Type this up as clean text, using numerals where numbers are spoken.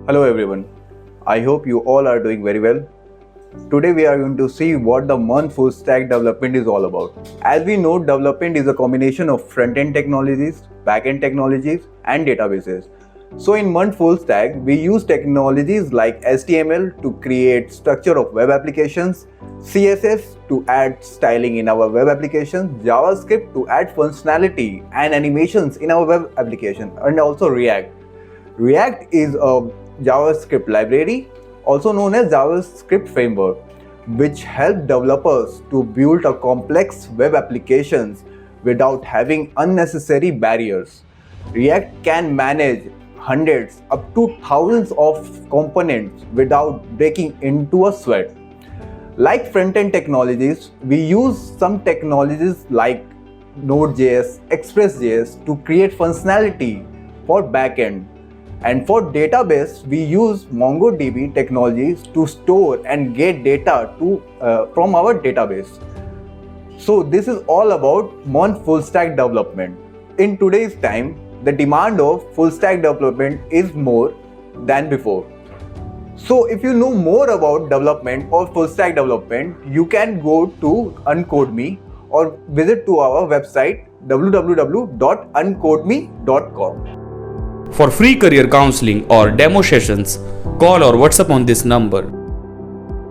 Hello everyone, I hope you all are doing very well. Today we are going to see what the MERN full stack development is all about. As we know, development is a combination of front-end technologies, back-end technologies and databases. So in MERN full stack, we use technologies like HTML to create structure of web applications, CSS to add styling in our web applications, JavaScript to add functionality and animations in our web application, and also React. React is a JavaScript library, also known as JavaScript framework, which helps developers to build a complex web applications without having unnecessary barriers. React can manage hundreds up to thousands of components without breaking into a sweat. Like front-end technologies, we use some technologies like Node.js, express.js to create functionality for backend. And for database, we use MongoDB technologies to store and get data from our database. So this is all about MERN full stack development. In today's time, the demand of full stack development is more than before. So if you know more about development or full stack development, you can go to Uncodemy or visit to our website www.uncodemy.com. For free career counseling or demo sessions, call or WhatsApp on this number.